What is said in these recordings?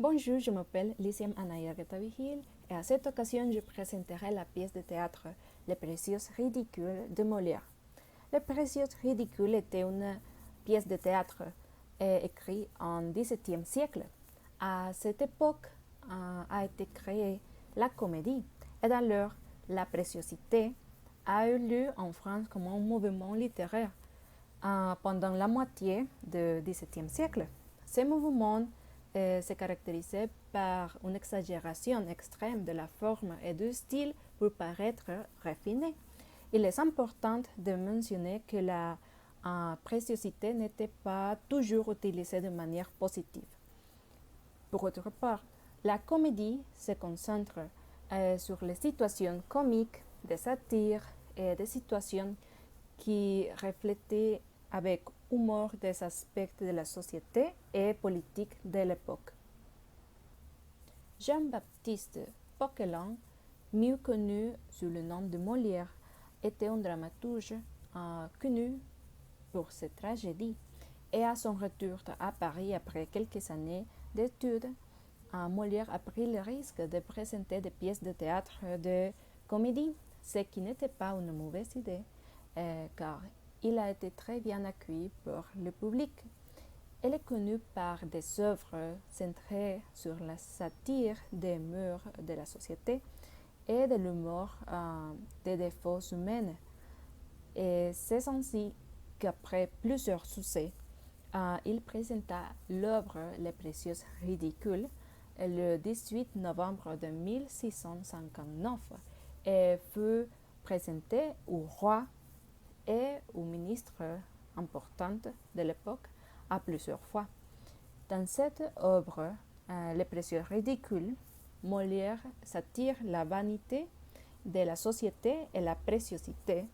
Bonjour, je m'appelle Lysiam Anaya Ghetavihil et à cette occasion je présenterai la pièce de théâtre Les Précieuses Ridicules de Molière. Les Précieuses Ridicules était une pièce de théâtre écrite en XVIIe siècle. À cette époque a été créée la comédie et d'ailleurs la préciosité a eu lieu en France comme un mouvement littéraire pendant la moitié du XVIIe siècle. Ce mouvement se caractérisait par une exagération extrême de la forme et du style pour paraître raffiné. Il est important de mentionner que la préciosité n'était pas toujours utilisée de manière positive. Pour autre part, la comédie se concentre sur les situations comiques, des satires et des situations qui reflétaient avec humour des aspects de la société et politique de l'époque. Jean-Baptiste Poquelin, mieux connu sous le nom de Molière, était un dramaturge connu pour ses tragédies et à son retour à Paris après quelques années d'études, Molière a pris le risque de présenter des pièces de théâtre de comédie, ce qui n'était pas une mauvaise idée, car il a été très bien accueilli par le public. Elle est connue par des œuvres centrées sur la satire des mœurs de la société et de l'humour des défauts humains. Et c'est ainsi qu'après plusieurs succès, il présenta l'œuvre Les Précieuses Ridicules le 18 novembre de 1659 et fut présenté au roi et aux ministres importants de l'époque à plusieurs fois. Dans cette œuvre, Les Précieux Ridicules, Molière s'attire la vanité de la société et la préciosité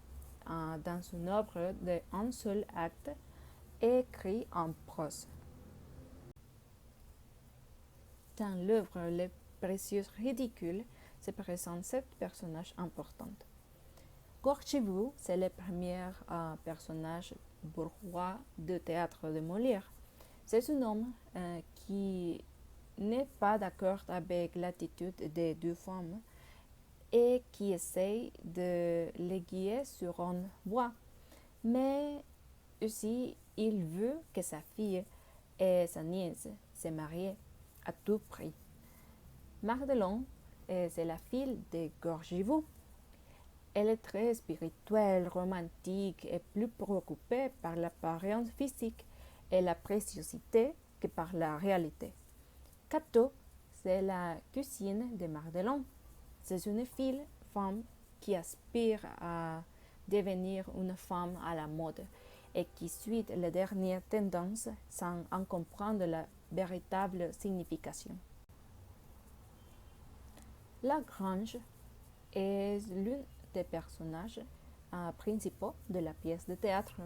dans une œuvre d'un seul acte écrit en prose. Dans l'œuvre Les Précieux Ridicules se présentent 7 personnages importants. Gorgibou, c'est le premier personnage bourgeois de théâtre de Molière. C'est un homme qui n'est pas d'accord avec l'attitude des deux femmes et qui essaye de les guider sur une voie. Mais aussi, il veut que sa fille et sa nièce se marient à tout prix. Mardelon, c'est la fille de Gorgibou. Elle est très spirituelle, romantique et plus préoccupée par l'apparence physique et la préciosité que par la réalité. Cato, c'est la cousine de Mardelon. C'est une femme qui aspire à devenir une femme à la mode et qui suit les dernières tendances sans en comprendre la véritable signification. Lagrange est l'une des personnages principaux de la pièce de théâtre.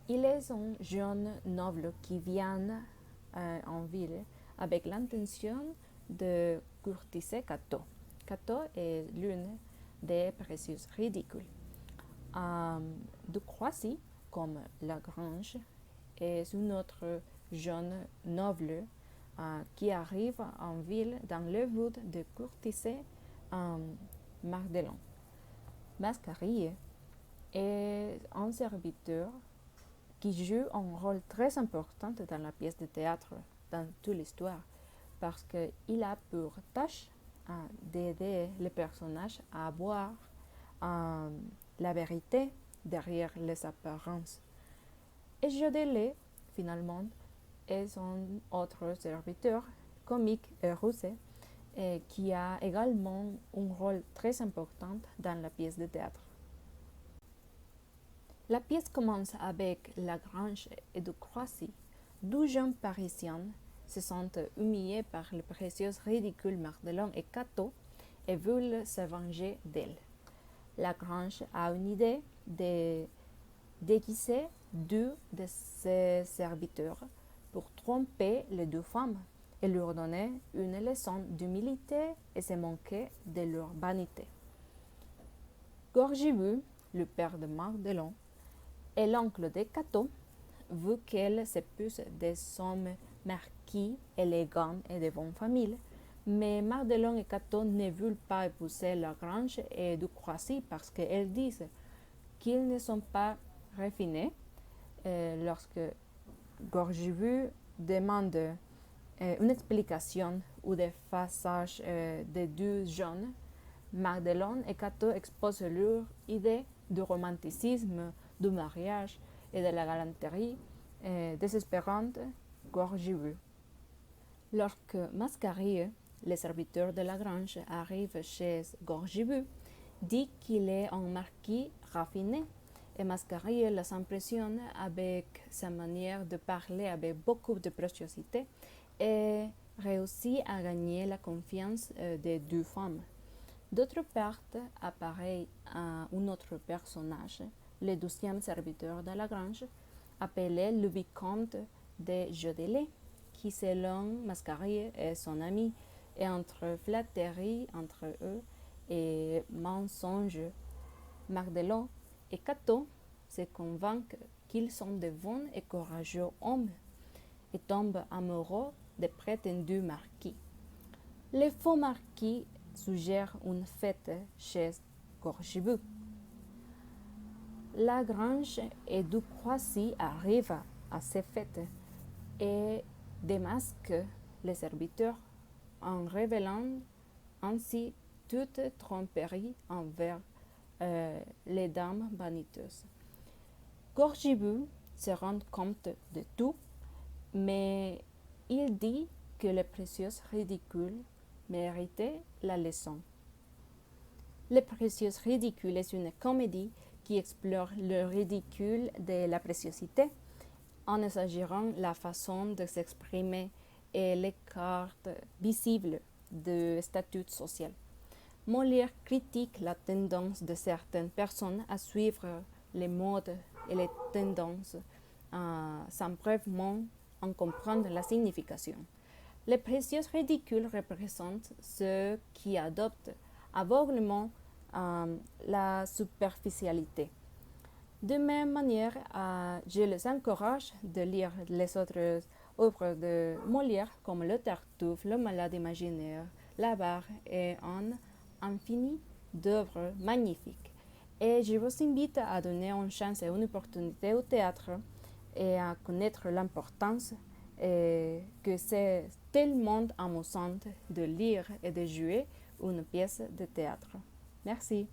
Il est un jeune noble qui vient en ville avec l'intention de courtiser Cato. Cato est l'une des précieuses ridicules. De Croissy, comme Lagrange, est un autre jeune noble qui arrive en ville dans le but de courtiser Mardelon. Mascarille est un serviteur qui joue un rôle très important dans la pièce de théâtre, dans toute l'histoire, parce qu'il a pour tâche d'aider les personnages à voir la vérité derrière les apparences. Et Jodelet, finalement, est un autre serviteur comique et rusé qui a également un rôle très important dans la pièce de théâtre. La pièce commence avec Lagrange et de Croissy, deux jeunes parisiens se sentent humiliés par le précieux ridicule Mardelon et Cato et veulent se venger d'elle. Lagrange a une idée de déguiser deux de ses serviteurs pour tromper les deux femmes et leur donner une leçon d'humilité et se moquer de leur vanité. Gorgibou, le père de Mardelon, et l'oncle de Cato, vu qu'elle s'épouse des hommes marquis élégant et de bonne famille, mais Mardelon et Cato ne veulent pas épouser Lagrange et du Croissy parce qu'elles disent qu'ils ne sont pas raffinés. Lorsque Gorgivu demande une explication ou des passages des deux jeunes, Mardelon et Cato exposent leur idée du romanticisme, du mariage et de la galanterie désespérante Gorgivu. Lorsque Mascarille, le serviteur de Lagrange, arrive chez Gorgivu, dit qu'il est un marquis raffiné, et Mascarille les impressionne avec sa manière de parler avec beaucoup de préciosité et réussit à gagner la confiance des deux femmes. D'autre part, apparaît un autre personnage, le 12e serviteur de Lagrange, appelé le vicomte de Jodelet, qui selon Mascarille est son ami, et entre flatterie entre eux et mensonge, Mardelon et Cato se convainquent qu'ils sont de bons et courageux hommes et tombent amoureux des prétendus marquis. Le faux marquis suggère une fête chez Gorgivu. Lagrange et du Croissy arrivent à ces fêtes et démasquent les serviteurs en révélant ainsi toute tromperie envers les dames vaniteuses. Gorgivu se rend compte de tout, mais il dit que les précieux ridicules méritaient la leçon. Les précieux ridicules est une comédie qui explore le ridicule de la préciosité en exagérant la façon de s'exprimer et les cartes visibles de statut social. Molière critique la tendance de certaines personnes à suivre les modes et les tendances sans vraiment en comprendre la signification. Les précieux ridicules représentent ceux qui adoptent aveuglément la superficialité. De même manière, je les encourage de lire les autres œuvres de Molière comme Le Tartuffe, Le Malade imaginaire, L'Avare et un infini d'œuvres magnifiques. Et je vous invite à donner une chance et une opportunité au théâtre et à connaître l'importance que c'est tellement amusant de lire et de jouer une pièce de théâtre. Merci.